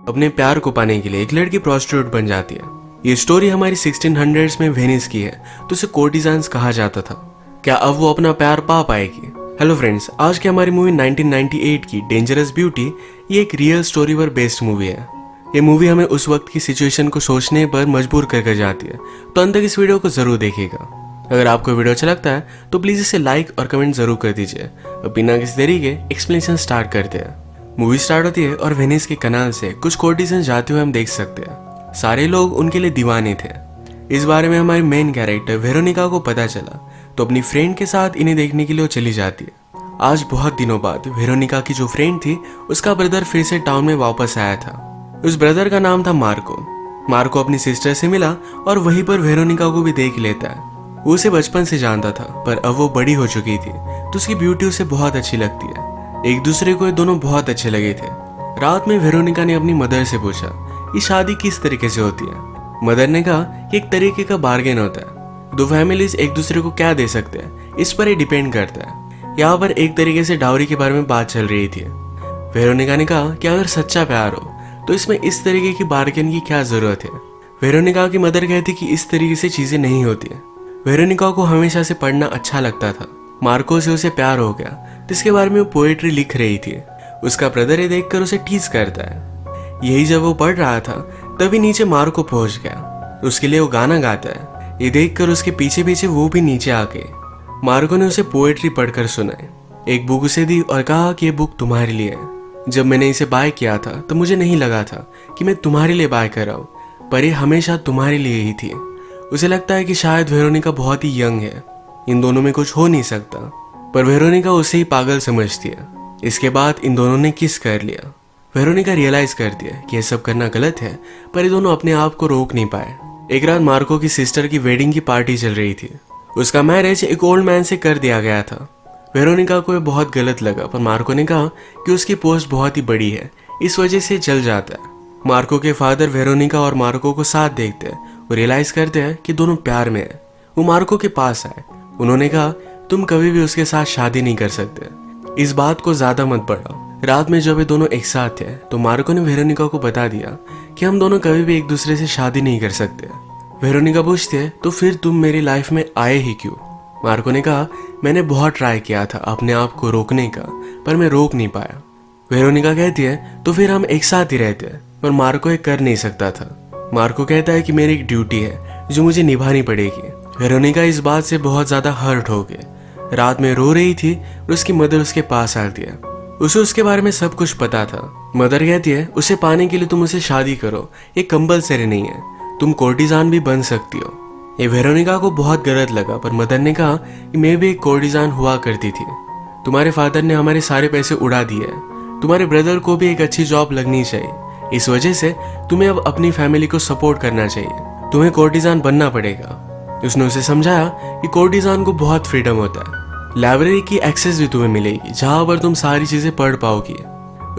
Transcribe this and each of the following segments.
अपने प्यार को पाने के लिए एक लड़की प्रोस्टिट्यूट बन जाती है। ये स्टोरी हमारी 1600s में वेनिस की है, तो उसे कोर्टिजान्स कहा जाता था। क्या अब वो अपना प्यार पा पाएगी? हेलो फ्रेंड्स, आज की हमारी मूवी 1998 की डेंजरस ब्यूटी ये एक रियल स्टोरी पर बेस्ड मूवी है। ये मूवी हमें उस वक्त की सिचुएशन को सोचने पर मजबूर कर जाती है, तो अंत तक इस वीडियो को जरूर देखिएगा। अगर आपको वीडियो अच्छा लगता है तो प्लीज इसे लाइक और कमेंट जरूर कर दीजिए। अब बिना किसी देरी के एक्सप्लेनेशन स्टार्ट करते हैं। मूवी स्टार्ट होती है और वेनिस के कनाल से कुछ कोर्टिजन जाते हुए हम देख सकते हैं। सारे लोग उनके लिए दीवाने थे। इस बारे में हमारी मेन कैरेक्टर वेरोनिका को पता चला, तो अपनी फ्रेंड के साथ इन्हें देखने के लिए वो चली जाती है। आज बहुत दिनों बाद वेरोनिका की जो फ्रेंड थी उसका ब्रदर फिर से टाउन में वापस आया था। उस ब्रदर का नाम था मार्को। मार्को अपनी सिस्टर से मिला और वहीं पर वेरोनिका को भी देख लेता है। वो उसे बचपन से जानता था, पर अब वो बड़ी हो चुकी थी तो उसकी ब्यूटी उसे बहुत अच्छी लगती है। एक दूसरे को ये दोनों बहुत अच्छे लगे थे। रात में वेरोनिका ने अपनी मदर से पूछा ये शादी किस तरीके से होती है। मदर ने कहा कि एक तरीके का बार्गेन होता है, दो फैमिलीज एक दूसरे को क्या दे सकते हैं इस पर ये डिपेंड करता है। यहाँ पर एक तरीके से डाउरी के बारे में बात चल रही थी। वेरोनिका ने कहा कि अगर सच्चा प्यार हो तो इसमें इस तरीके की बार्गेन की क्या जरूरत है। वेरोनिका की मदर कहती कि इस तरीके से चीजें नहीं होती है। वेरोनिका को हमेशा से पढ़ना अच्छा लगता था। मार्को से उसे प्यार हो गया, जिसके बारे में वो पोएट्री लिख रही थी। उसका ब्रदर ये देखकर उसे टीज करता है। यही जब वो पढ़ रहा था तभी नीचे मार्को पहुंच गया। उसके लिए वो गाना गाता है। ये देखकर उसके पीछे पीछे वो भी नीचे आ गए। मार्को ने उसे पोएट्री पढ़कर सुनाई। एक बुक उसे दी और कहा कि ये बुक तुम्हारे लिए है। जब मैंने इसे बाय किया था तो मुझे नहीं लगा था कि मैं तुम्हारे लिए बाय कर रहा हूँ, पर ये हमेशा तुम्हारे लिए ही थी। उसे लगता है कि शायद वेरोनिका बहुत ही यंग है, इन दोनों में कुछ हो नहीं सकता, पर वेरोनिका उसे ही पागल समझती है। इसके बाद इन दोनों ने किस कर लिया। वेरोनिका रियलाइज करती है कि यह सब करना गलत है, पर ये दोनों अपने आप को रोक नहीं पाए। एक रात मार्को की सिस्टर की वेडिंग की पार्टी चल रही थी। उसका मैरिज एक ओल्ड मैन से कर दिया गया था। वेरोनिका को यह बहुत गलत लगा, पर मार्को ने कहा कि उसकी पोस्ट बहुत ही बड़ी है, इस वजह से चल जाता है। मार्को के फादर वेरोनिका और मार्को को साथ देखते हैं। वो रियलाइज करते हैं कि दोनों प्यार में है। वो मार्को के पास आए। उन्होंने कहा तुम कभी भी उसके साथ शादी नहीं कर सकते, इस बात को ज्यादा मत बढ़ाओ। रात में जब ये दोनों एक साथ थे तो मार्को ने वेरोनिका को बता दिया कि हम दोनों कभी भी एक दूसरे से शादी नहीं कर सकते। वेरोनिका पूछती है तो फिर तुम मेरी लाइफ में आए ही क्यों। मार्को ने कहा मैंने बहुत ट्राई किया था अपने आप को रोकने का, पर मैं रोक नहीं पाया। वेरोनिका कहती है तो फिर हम एक साथ ही रहते हैं, पर मार्को ये कर नहीं सकता था। मार्को कहता है कि मेरी एक ड्यूटी है जो मुझे निभानी पड़ेगी। वेरोनिका इस बात से बहुत ज्यादा हर्ट हो गई। रात में रो रही थी और उसकी मदर उसके पास आती है। उसे उसके बारे में सब कुछ पता था। मदर कहती है उसे पाने के लिए तुम उसे शादी करो, ये कंपलसरी नहीं है, तुम कोर्टिजान भी बन सकती हो। ये वेरोनिका को बहुत गलत लगा, पर मदर ने कहा कि मैं भी एक कोर्टिजान हुआ करती थी। तुम्हारे फादर ने हमारे सारे पैसे उड़ा दिए। तुम्हारे ब्रदर को भी एक अच्छी जॉब लगनी चाहिए, इस वजह से तुम्हें अब अपनी फैमिली को सपोर्ट करना चाहिए। तुम्हें कोर्टिजान बनना पड़ेगा। उसने उसे समझाया कि कोर्टिजान को बहुत फ्रीडम होता है। लाइब्रेरी की एक्सेस भी तुम्हें मिलेगी जहां पर तुम सारी चीजें पढ़ पाओगी।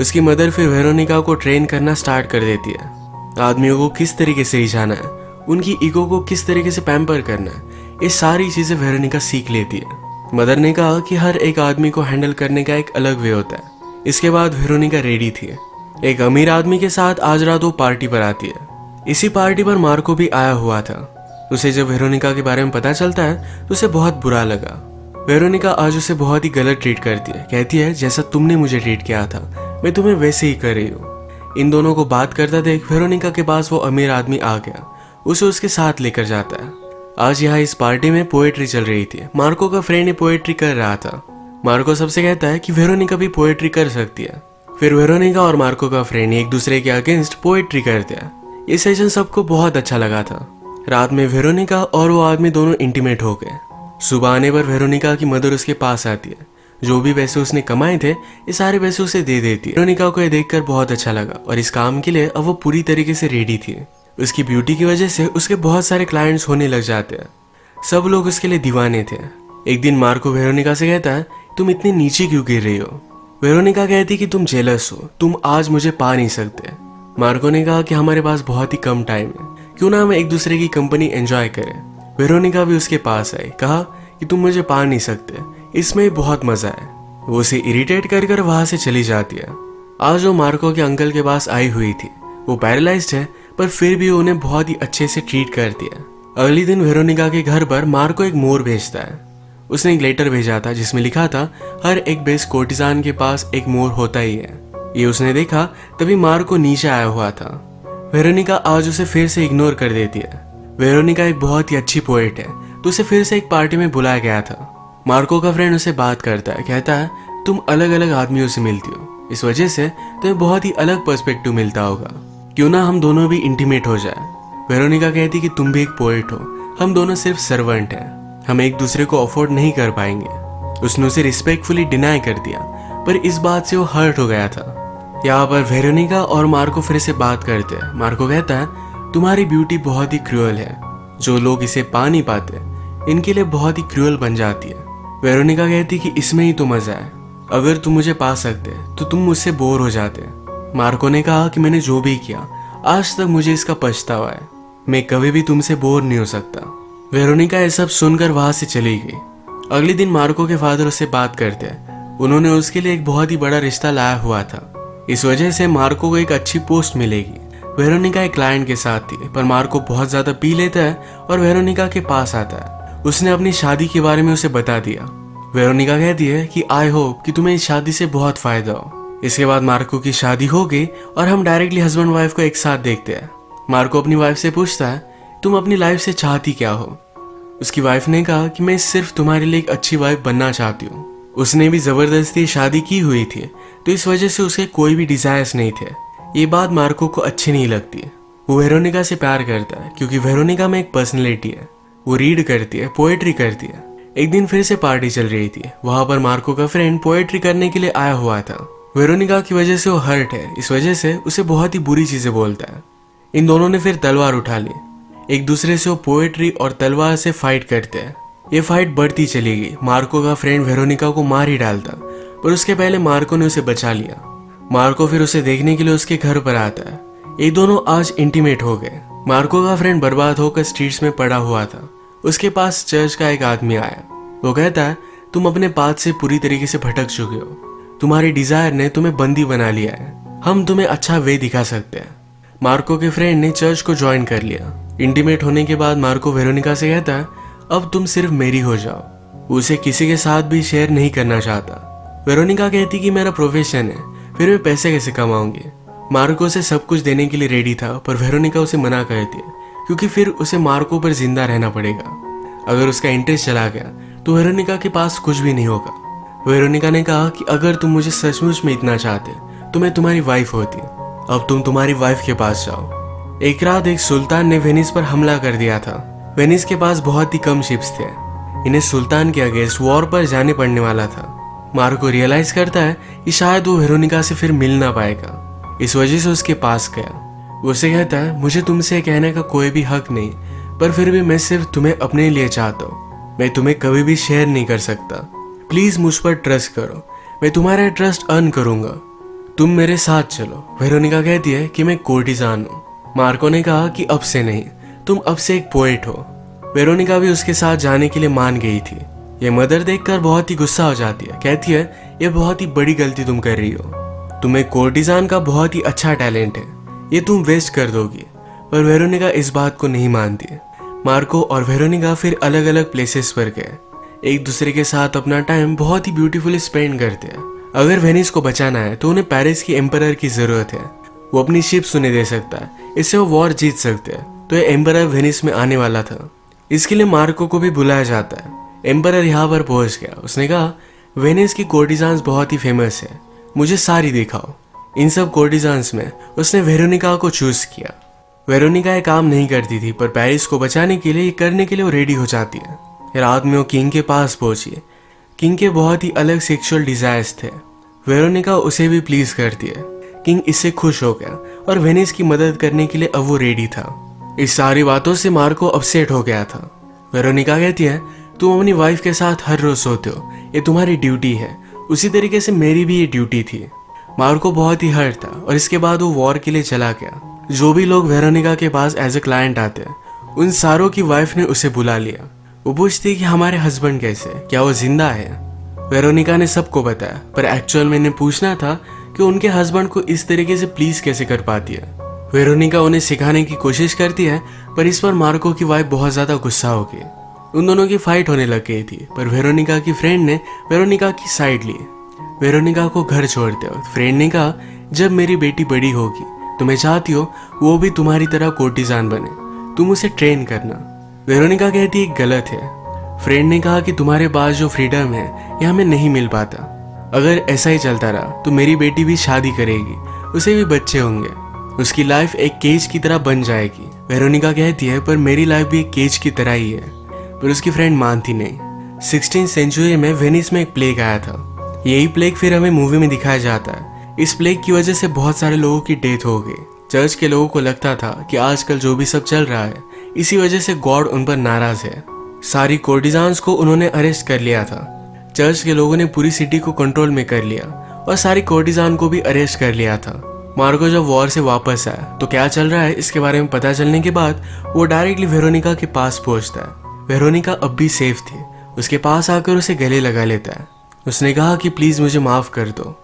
उसकी मदर फिर वेरोनिका को ट्रेन करना स्टार्ट कर देती है। आदमियों को किस तरीके से रिझाना है, उनकी ईगो को किस तरीके से पैम्पर करना है, ये सारी चीजें वेरोनिका सीख लेती है। मदर ने कहा कि हर एक आदमी को हैंडल करने का एक अलग वे होता है। इसके बाद वेरोनिका रेडी थी। एक अमीर आदमी के साथ आज रात वो पार्टी पर आती है। इसी पार्टी पर मार्को भी आया हुआ था। उसे जब वेरोनिका के बारे में पता चलता है तो उसे बहुत बुरा लगा। वेरोनिका आज उसे बहुत ही गलत ट्रीट करती है। कहती है जैसा तुमने मुझे ट्रीट किया था मैं तुम्हें वैसे ही कर रही हूँ। इन दोनों को बात करता देख वेरोनिका के पास वो अमीर आदमी आ गया। उसे उसके साथ लेकर जाता है। आज यहाँ इस पार्टी में पोएट्री चल रही थी। मार्को का फ्रेंड पोएट्री कर रहा था। मार्को सबसे कहता है कि वेरोनिका भी पोएट्री कर सकती है। फिर वेरोनिका और मार्को का फ्रेंड एक दूसरे के अगेंस्ट पोएट्री करते हैं। ये सेशन सबको बहुत अच्छा लगा था। रात में वेरोनिका और वो आदमी दोनों इंटीमेट हो गए। सुबह आने पर वेरोनिका की मदर उसके पास आती है। जो भी पैसे उसने कमाए थे ये सारे पैसे उसे दे देती है। वेरोनिका को ये देखकर बहुत अच्छा लगा और इस काम के लिए अब वो पूरी तरीके से रेडी थी। उसकी ब्यूटी की वजह से उसके बहुत सारे क्लाइंट्स होने लग जाते हैं। सब लोग उसके लिए दीवाने थे। एक दिन मार्को वेरोनिका से कहता है तुम इतनी नीचे क्यों गिर रही हो। वेरोनिका कहती कि तुम जेलस हो, तुम आज मुझे पा नहीं सकते। मार्को ने कहा कि हमारे पास बहुत ही कम टाइम है, क्यों ना हम एक दूसरे की कंपनी एंजॉय करें। वेरोनिका भी उसके पास आई। कहा कि तुम मुझे पा नहीं सकते, इसमें बहुत मजा है। वो उसे इरिटेट कर वहां से चली जाती है। आज वो मार्को के अंकल के पास आई हुई थी। वो पैरालाइज्ड है पर फिर भी उन्हें बहुत ही अच्छे से ट्रीट करती है। अगले दिन वेरोनिका के घर पर मार्को एक मोर भेजता है। उसने एक लेटर भेजा था जिसमें लिखा था हर एक बेस्ट कोर्टिजान के पास एक मोर होता ही है। ये उसने देखा तभी मार्को नीचे आया हुआ था। वेरोनिका आज उसे फिर से इग्नोर कर देती है। वेरोनिका एक बहुत ही अच्छी पोएट है तो उसे फिर से एक पार्टी में बुलाया गया था। मार्को का फ्रेंड उसे बात करता है, कहता है तुम अलग अलग आदमियों से मिलती हो, इस वजह से तुम्हें बहुत ही अलग पर्सपेक्टिव मिलता होगा, क्यों ना हम दोनों भी इंटीमेट हो जाए। वेरोनिका कहती कि तुम भी एक पोएट हो, हम दोनों सिर्फ सर्वेंट हैं, हम एक दूसरे को अफोर्ड नहीं कर पाएंगे। उसने उसे रिस्पेक्टफुली डिनाई कर दिया पर इस बात से वो हर्ट हो गया था। यहाँ पर वेरोनिका और मार्को फिर से बात करते हैं। मार्को कहता है तुम्हारी ब्यूटी बहुत ही क्रूअल है, जो लोग इसे पा नहीं पाते इनके लिए बहुत ही क्रूअल बन जाती है। वेरोनिका कहती कि इसमें ही तो मजा है, अगर तुम मुझे पा सकते तो तुम मुझसे बोर हो जाते। मार्को ने कहा कि मैंने जो भी किया आज तक मुझे इसका पछतावा है, मैं कभी भी तुमसे बोर नहीं हो सकता। वेरोनिका ये सब सुनकर वहां से चली गई। अगले दिन मार्को के फादर उससे बात करते हैं। उन्होंने उसके लिए एक बहुत ही बड़ा रिश्ता लाया हुआ था, इस वजह से मार्को को एक अच्छी पोस्ट मिलेगी। वेरोनिका एक क्लाइंट के साथ थी पर मार्को बहुत ज्यादा पी लेता है और वेरोनिका के पास आता है। उसने अपनी शादी के बारे में उसे बता दिया। वेरोनिका कहती है कि आई होप कि तुम्हें इस शादी से बहुत फायदा हो। इसके बाद मार्को की शादी हो गई और हम डायरेक्टली हस्बैंड वाइफ को एक साथ देखते हैं। मार्को अपनी वाइफ से पूछता है तुम अपनी लाइफ से चाहती क्या हो। उसकी वाइफ ने कहा कि मैं सिर्फ तुम्हारे लिए एक अच्छी वाइफ बनना चाहती हूँ। उसने भी जबरदस्ती शादी की हुई थी तो इस वजह से उसके कोई भी डिजायर्स नहीं थे। ये बात मार्को को अच्छी नहीं लगती। वो वेरोनिका से प्यार करता है क्योंकि वेरोनिका में एक पर्सनैलिटी है, वो रीड करती है, पोएट्री करती है। एक दिन फिर से पार्टी चल रही थी। वहां पर मार्को का फ्रेंड पोएट्री करने के लिए आया हुआ था। वेरोनिका की वजह से वो हर्ट है, इस वजह से उसे बहुत ही बुरी चीजें बोलता है। इन दोनों ने फिर तलवार उठा ली। एक दूसरे से वो पोएट्री और तलवार से फाइट करते हैं। ये फाइट बढ़ती चली गई। मार्को का फ्रेंड वेरोनिका को मार ही डालता पर उसके पहले मार्को ने उसे बचा लिया। मार्को फिर उसे देखने के लिए उसके घर पर आता है। ये दोनों आज इंटीमेट हो गए। मार्को का फ्रेंड बर्बाद होकर स्ट्रीट्स में पड़ा हुआ था। उसके पास चर्च का एक आदमी आया। वो कहता है तुम अपने पाथ से पूरी तरीके से भटक चुके हो, तुम्हारी डिजायर ने तुम्हें बंदी बना लिया है, हम तुम्हें अच्छा वे दिखा सकते हैं। मार्को के फ्रेंड ने चर्च को ज्वाइन कर लिया। इंटीमेट होने के बाद मार्को वेरोनिका से कहता है अब तुम सिर्फ मेरी हो जाओ। वो उसे किसी के साथ भी शेयर नहीं करना चाहता। वेरोनिका कहती कि मेरा प्रोफेशन है, फिर मैं पैसे कैसे कमाऊंगी। मार्को से सब कुछ देने के लिए रेडी था पर वेरोनिका उसे मना करती है क्योंकि फिर उसे मार्को पर जिंदा रहना पड़ेगा। अगर उसका इंटरेस्ट चला गया तो वेरोनिका के पास कुछ भी नहीं होगा। वेरोनिका ने कहा कि अगर तुम मुझे सचमुच में इतना चाहते तो मैं तुम्हारी वाइफ होती, अब तुम तुम्हारी वाइफ के पास जाओ। एक रात एक सुल्तान ने वेनिस पर हमला कर दिया था। वेनिस के पास बहुत ही कम शिप्स थे, इन्हें सुल्तान के अगेंस्ट वॉर पर जाने पड़ने वाला था। मार्को रियलाइज करता है कि शायद वो वेरोनिका से फिर मिल ना पाएगा, इस वजह से उसके पास गया। वो उसे कहता है मुझे तुमसे कहने का कोई भी हक नहीं, पर फिर भी मैं सिर्फ तुम्हें अपने लिए चाहता हूँ, मैं तुम्हें कभी भी शेयर नहीं कर सकता, प्लीज मुझ पर ट्रस्ट करो, मैं तुम्हारा ट्रस्ट अर्न करूंगा, तुम मेरे साथ चलो। वेरोनिका कहती है कि मैं कोर्टिजान हूँ। मार्को ने कहा कि अब से नहीं, तुम अब से एक पोएट हो। वेरोनिका भी उसके साथ जाने के लिए मान गई थी। ये मदर देखकर बहुत ही गुस्सा हो जाती है, कहती है ये बहुत ही बड़ी गलती तुम कर रही हो, तुम्हें कोर्टिजान का बहुत ही अच्छा टैलेंट है, ये तुम वेस्ट कर दोगी। पर वेरोनिका इस बात को नहीं मानती। मार्को और वेरोनिका फिर अलग अलग प्लेसेस पर गए, एक दूसरे के साथ अपना टाइम बहुत ही ब्यूटीफुली स्पेंड करते हैं। अगर वेनिस को बचाना है तो उन्हें पेरिस की एम्परर की जरूरत है, वो अपनी शिप्स उन्हें दे सकता है, इससे वो वॉर जीत सकते हैं। तो ये एम्परर वेनिस में आने वाला था, इसके लिए मार्को को भी बुलाया जाता है। एम्परर यहाँ पर पहुंच गया। उसने कहा वेनिस की कोर्टिजान्स बहुत ही फेमस है, मुझे सारी दिखाओ। इन सब कोर्टिजान्स में उसने वेरोनिका को चूज किया। वेरोनिका ये काम नहीं करती थी पर पेरिस को बचाने के लिए ये करने के लिए वो रेडी हो जाती है। रात में वो किंग के पास पहुंची। किंग के बहुत ही अलग सेक्सुअल डिजायर्स थे। वेरोनिका उसे भी प्लीज करती है। किंग इससे खुश हो गया और वेनिस की मदद करने के लिए अब वो रेडी था। इस सारी बातों से मार्को अपसेट हो गया था। वेरोनिका कहती है तुम अपनी वाइफ के साथ हर रोज सोते हो, ये तुम्हारी ड्यूटी है, उसी तरीके से मेरी भी ये ड्यूटी थी। मार्को बहुत ही हर्ट था और इसके बाद वो वॉर के लिए चला गया। जो भी लोग वेरोनिका के पास एज ए क्लाइंट आते हैं उन सारों की वाइफ ने उसे बुला लिया। वो पूछती कि हमारे हस्बैंड कैसे, क्या वो जिंदा है। वेरोनिका ने सबको बताया पर एक्चुअल में इन्हें पूछना था कि उनके हस्बैंड को इस तरीके से प्लीज कैसे कर पाती है। वेरोनिका उन्हें सिखाने की कोशिश करती है, पर इस पर मार्को की वाइफ बहुत ज्यादा गुस्सा हो गई। उन दोनों की फाइट होने लग गई थी, पर वेरोनिका की फ्रेंड ने वेरोनिका की साइड ली। वेरोनिका को घर छोड़ते वक्त फ्रेंड ने कहा, जब मेरी बेटी बड़ी होगी तो मैं चाहती हो वो भी तुम्हारी तरह कोर्टिजान बने, तुम उसे ट्रेन करना। वेरोनिका कहती है गलत है। फ्रेंड ने कहा कि तुम्हारे पास जो फ्रीडम है यह हमें नहीं मिल पाता। अगर ऐसा ही चलता रहा तो मेरी बेटी भी शादी करेगी, उसे भी बच्चे होंगे, उसकी लाइफ एक केज की तरह बन जाएगी। वेरोनिका कहती है पर मेरी लाइफ भी एक केज की तरह ही है, पर उसकी फ्रेंड मानती नहीं। 16th सेंचुरी में वेनिस में एक प्लेग आया था। यही प्लेग फिर हमें मूवी में दिखाया जाता है। इस प्लेग की वजह से बहुत सारे लोगों की डेथ हो गई। चर्च के लोगों को लगता था कि आजकल जो भी सब चल रहा है इसी वजह से गॉड उन पर नाराज है। सारी कोर्टिजान्स को उन्होंने अरेस्ट कर लिया था। चर्च के लोगों ने पूरी सिटी को कंट्रोल में कर लिया और सारी कोर्टिजान को भी अरेस्ट कर लिया था। मार्को जब वॉर से वापस आया तो क्या चल रहा है इसके बारे में पता चलने के बाद वो डायरेक्टली वेरोनिका के पास पहुंचता है। वेरोनिका अब भी सेफ थी। उसके पास आकर उसे गले लगा लेता है। उसने कहा कि प्लीज मुझे माफ कर दो।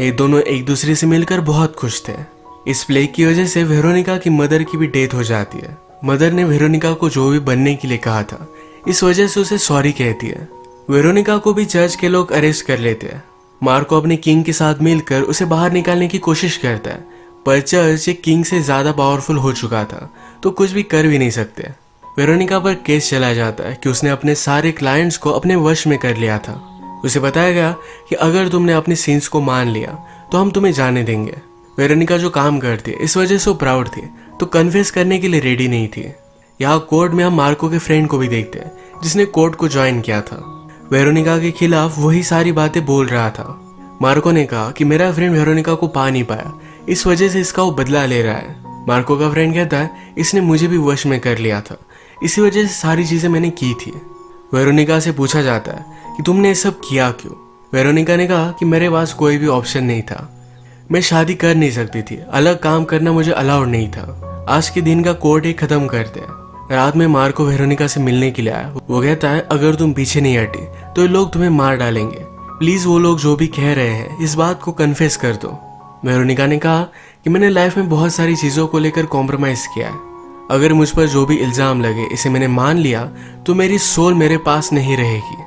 ये दोनों एक दूसरे से मिलकर बहुत खुश थे। इस प्लेग की वजह से वेरोनिका की मदर की भी डेथ हो जाती है। मदर ने वेरोनिका को जो भी बनने के लिए कहा था इस वजह से उसे सॉरी कहती है। वेरोनिका को भी चर्च के लोग अरेस्ट कर लेते हैं। मार्को अपने किंग के साथ मिलकर उसे बाहर निकालने की कोशिश करता है, पर चर्च एक किंग से ज्यादा पावरफुल हो चुका था तो कुछ भी कर भी नहीं सकते। वेरोनिका पर केस चला जाता है कि उसने अपने सारे क्लाइंट्स को अपने वश में कर लिया था। उसे बताया गया कि अगर तुमने अपनी सीन्स को मान लिया तो हम तुम्हें जाने देंगे। वेरोनिका जो काम करती है इस वजह से वो प्राउड थी तो कन्फेस करने के लिए रेडी नहीं थी। यहाँ कोर्ट में हम मार्को के फ्रेंड को भी देखते हैं जिसने कोर्ट को ज्वाइन किया था। वेरोनिका के खिलाफ वही सारी बातें बोल रहा था। मार्को ने कहा कि मेरा फ्रेंड वेरोनिका को पा नहीं पाया, इस वजह से इसका वो बदला ले रहा है। मार्को का फ्रेंड कहता है इसने मुझे भी वश में कर लिया था, इसी वजह से सारी चीजें मैंने की थी। वेरोनिका से पूछा जाता है कि तुमने ये सब किया क्यों। वेरोनिका ने कहा कि मेरे पास कोई भी ऑप्शन नहीं था, मैं शादी कर नहीं सकती थी, अलग काम करना मुझे अलाउड नहीं था। आज के दिन का कोर्ट एक खत्म करते हैं। रात में मार्को वेरोनिका से मिलने के लिए आया। वो कहता है अगर तुम पीछे नहीं हटी तो ये लोग तुम्हें मार डालेंगे, प्लीज वो लोग जो भी कह रहे हैं इस बात को कन्फेस कर दो। वेरोनिका ने कहा कि मैंने लाइफ में बहुत सारी चीजों को लेकर कॉम्प्रोमाइज किया है, अगर मुझ पर जो भी इल्जाम लगे इसे मैंने मान लिया तो मेरी सोल मेरे पास नहीं रहेगी।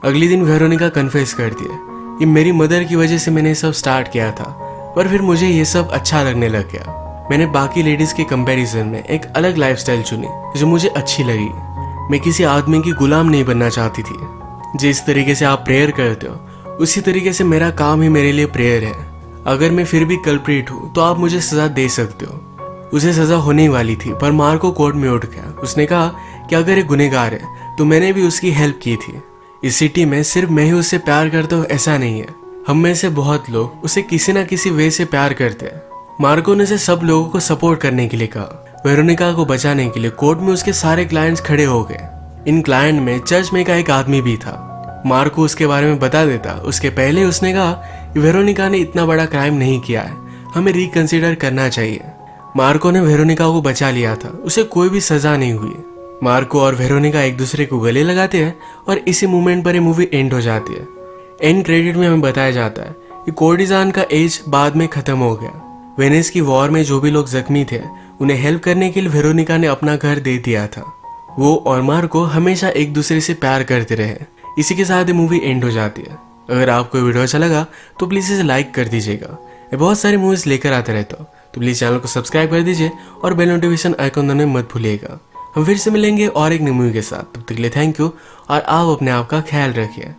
अगले दिन वेरोनिका कन्फेस करती है कि मेरी मदर की वजह से मैंने सब स्टार्ट किया था, पर फिर मुझे ये सब अच्छा लगने लग गया। मैंने बाकी लेडीज के कंपैरिजन में एक अलग लाइफस्टाइल चुनी जो मुझे अच्छी लगी। मैं किसी आदमी की गुलाम नहीं बनना चाहती थी। जिस तरीके से आप प्रेयर करते हो उसी तरीके से मेरा काम ही मेरे लिए प्रेयर है। अगर मैं फिर भी कल्प्रिट हूँ तो आप मुझे सजा दे सकते हो। उसे सजा होने वाली थी पर मार्को कोर्ट में उठ गया। उसने कहा कि अगर ये गुनहगार है तो मैंने भी उसकी हेल्प की थी। इस सिटी में सिर्फ मैं ही उससे प्यार करता हूँ ऐसा नहीं है, हम में से बहुत लोग उसे किसी ना किसी वे से प्यार करते हैं। मार्को ने उसे सब लोगों को सपोर्ट करने के लिए कहा। वेरोनिका को बचाने के लिए कोर्ट में उसके सारे क्लाइंट्स खड़े हो गए। इन क्लाइंट में चर्च में का एक आदमी भी था। मार्को उसके बारे में बता देता उसके पहले उसने कहा कि वेरोनिका ने इतना बड़ा क्राइम नहीं किया है, हमें रिकंसिडर करना चाहिए। मार्को ने वेरोनिका को बचा लिया था, उसे कोई भी सजा नहीं हुई। मार्को और वेरोनिका एक दूसरे को गले लगाते हैं और इसी मोमेंट पर ये मूवी एंड हो जाती है। एंड क्रेडिट में हमें बताया जाता है कि कोर्टिजान का एज बाद में खत्म हो गया। वेनिस की वॉर में जो भी लोग जख्मी थे उन्हें हेल्प करने के लिए वेरोनिका ने अपना घर दे दिया था। वो और मार्को हमेशा एक दूसरे से प्यार करते रहे। इसी के साथ ये मूवी एंड हो जाती है। अगर आपको वीडियो अच्छा लगा तो प्लीज़ इसे लाइक कर दीजिएगा। मैं बहुत सारी मूवीज लेकर आते रहता हूँ, तो प्लीज़ चैनल को सब्सक्राइब कर दीजिए और बेल नोटिफिकेशन आइकन दबाना मत भूलिएगा। हम फिर से मिलेंगे और एक नई मूवी के साथ। तब तक के लिए थैंक यू और आप अपने आप का ख्याल रखिए।